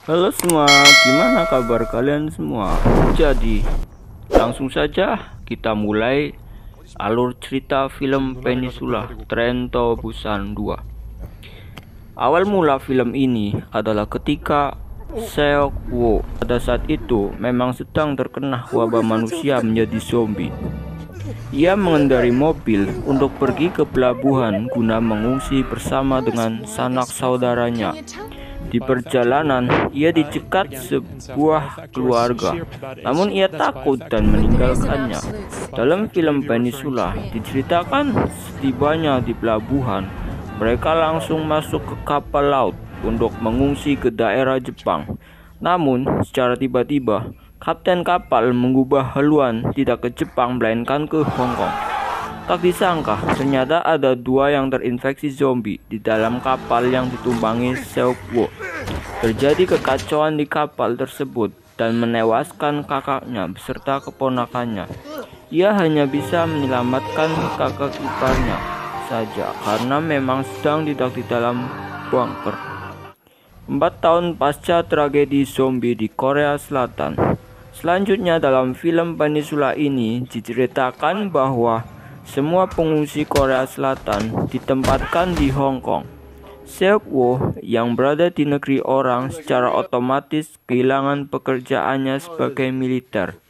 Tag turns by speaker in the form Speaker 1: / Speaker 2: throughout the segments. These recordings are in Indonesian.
Speaker 1: Halo semua, gimana kabar kalian semua? Jadi, langsung saja kita mulai alur cerita film Peninsula Trento Busan 2. Awal mula film ini adalah ketika Seok-woo pada saat itu memang sedang terkena wabah manusia menjadi zombie. Ia mengendarai mobil untuk pergi ke pelabuhan guna mengungsi bersama dengan sanak saudaranya. Di perjalanan, ia dicegat sebuah keluarga, namun ia takut dan meninggalkannya. Dalam film Peninsula diceritakan setibanya di pelabuhan, mereka langsung masuk ke kapal laut untuk mengungsi ke daerah Jepang. Namun, secara tiba-tiba, kapten kapal mengubah haluan tidak ke Jepang melainkan ke Hong Kong. Tak disangka, ternyata ada dua yang terinfeksi zombie di dalam kapal yang ditumpangi Seok-woo. Terjadi kekacauan di kapal tersebut dan menewaskan kakaknya beserta keponakannya. Ia hanya bisa menyelamatkan kakak iparnya saja karena memang sedang tidak di dalam bunker. 4 tahun pasca tragedi zombie di Korea Selatan. Selanjutnya dalam film Peninsula ini diceritakan bahwa semua pengungsi Korea Selatan ditempatkan di Hong Kong. Seok-woo yang berada di negeri orang secara otomatis kehilangan pekerjaannya sebagai militer.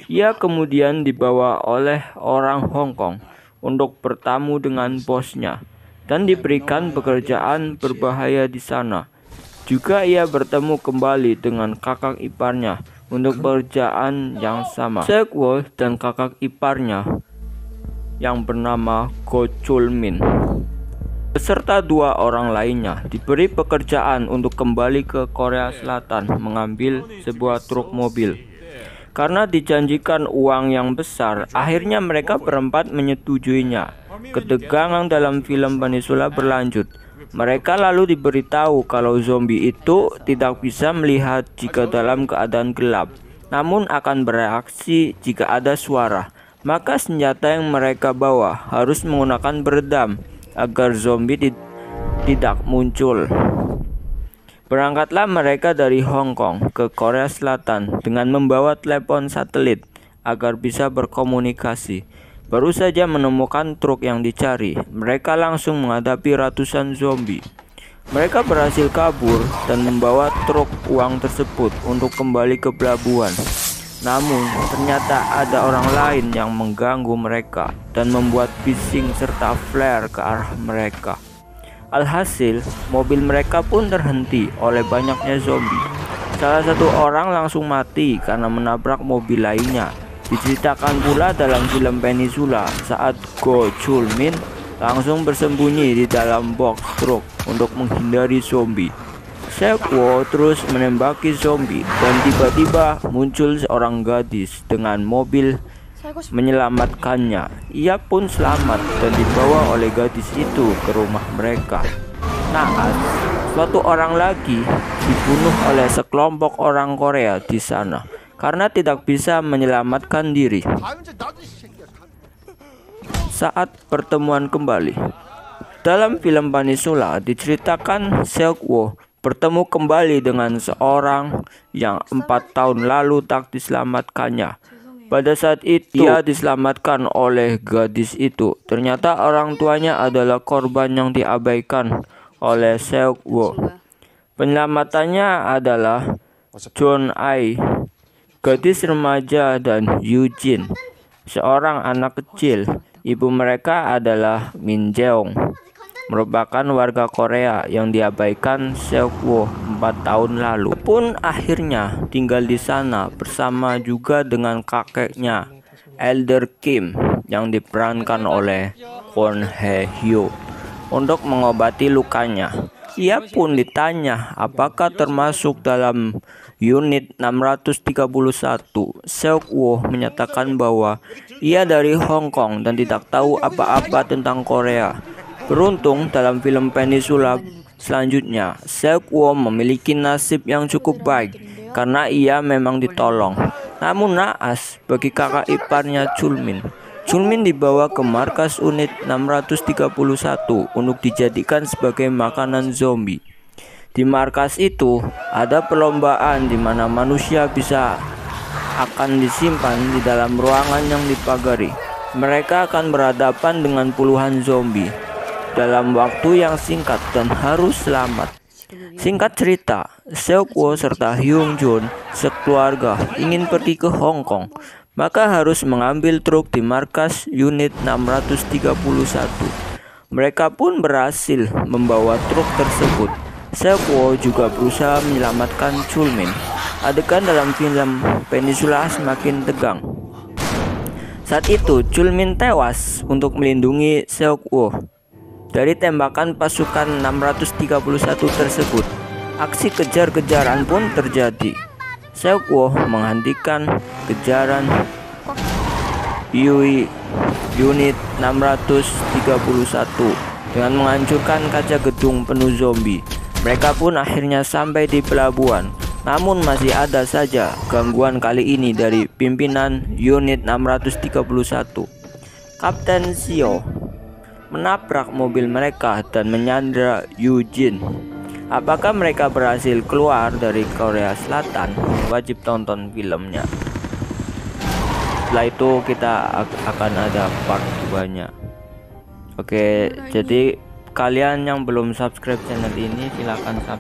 Speaker 1: Ia kemudian dibawa oleh orang Hong Kong untuk bertamu dengan bosnya dan diberikan pekerjaan berbahaya di sana. Juga ia bertemu kembali dengan kakak iparnya untuk pekerjaan yang sama. Seok-woo dan kakak iparnya yang bernama Go Chul-min beserta 2 orang lainnya diberi pekerjaan untuk kembali ke Korea Selatan mengambil sebuah truk mobil. Karena dijanjikan uang yang besar, akhirnya mereka berempat menyetujuinya. Ketegangan dalam film Peninsula berlanjut. Mereka lalu diberitahu kalau zombie itu tidak bisa melihat jika dalam keadaan gelap, namun akan bereaksi jika ada suara. Maka senjata yang mereka bawa harus menggunakan peredam agar zombie tidak muncul. Berangkatlah mereka dari Hong Kong ke Korea Selatan dengan membawa telepon satelit agar bisa berkomunikasi. Baru saja menemukan truk yang dicari, mereka langsung menghadapi ratusan zombie. Mereka berhasil kabur dan membawa truk uang tersebut untuk kembali ke pelabuhan. Namun, ternyata ada orang lain yang mengganggu mereka dan membuat bising serta flare ke arah mereka. Alhasil, mobil mereka pun terhenti oleh banyaknya zombie. Salah satu orang langsung mati karena menabrak mobil lainnya. Diceritakan pula dalam film Peninsula saat Go Chul-min langsung bersembunyi di dalam box truk untuk menghindari zombie. Seok-woo terus menembaki zombie dan tiba-tiba muncul seorang gadis dengan mobil menyelamatkannya. Ia pun selamat dan dibawa oleh gadis itu ke rumah mereka. Naas, suatu orang lagi dibunuh oleh sekelompok orang Korea di sana karena tidak bisa menyelamatkan diri. Saat pertemuan kembali, dalam film Peninsula diceritakan Seok-woo bertemu kembali dengan seorang yang 4 tahun lalu tak diselamatkannya. Pada saat itu dia diselamatkan oleh gadis itu. Ternyata orang tuanya adalah korban yang diabaikan oleh Seok-woo. Penyelamatannya adalah John Ai, gadis remaja, dan Eugene, seorang anak kecil. Ibu mereka adalah Min Jeong, merupakan warga Korea yang diabaikan Seok-woo 4 tahun lalu. Pun akhirnya tinggal di sana bersama juga dengan kakeknya, Elder Kim, yang diperankan oleh Kwon Hae-hyo untuk mengobati lukanya. Ia pun ditanya apakah termasuk dalam unit 631. Seok-woo menyatakan bahwa ia dari Hong Kong dan tidak tahu apa-apa tentang Korea. Beruntung dalam film Peninsula selanjutnya, Seok-woo memiliki nasib yang cukup baik karena ia memang ditolong. Namun naas bagi kakak iparnya Chul-min. Chul-min dibawa ke markas unit 631 untuk dijadikan sebagai makanan zombie. Di markas itu ada perlombaan di mana manusia akan disimpan di dalam ruangan yang dipagari. Mereka akan berhadapan dengan puluhan zombie dalam waktu yang singkat dan harus selamat. Singkat cerita, Seok-woo serta Hyung Jun sekeluarga ingin pergi ke Hong Kong, maka harus mengambil truk di markas unit 631. Mereka pun berhasil membawa truk tersebut. Seok-woo juga berusaha menyelamatkan Chulmin. Adegan dalam film Peninsula semakin tegang. Saat itu Chulmin tewas untuk melindungi Seok-woo dari tembakan pasukan 631 tersebut. Aksi kejar-kejaran pun terjadi. Seok-woo menghentikan kejaran unit 631 dengan menghancurkan kaca gedung penuh zombie. Mereka pun akhirnya sampai di pelabuhan. Namun masih ada saja gangguan kali ini dari pimpinan unit 631. Kapten Seo menabrak mobil mereka dan menyandra Eugene. Apakah mereka berhasil keluar dari Korea Selatan? Wajib tonton filmnya. Setelah itu kita akan ada part 2-nya. Oke, jadi kalian yang belum subscribe channel ini silahkan subscribe.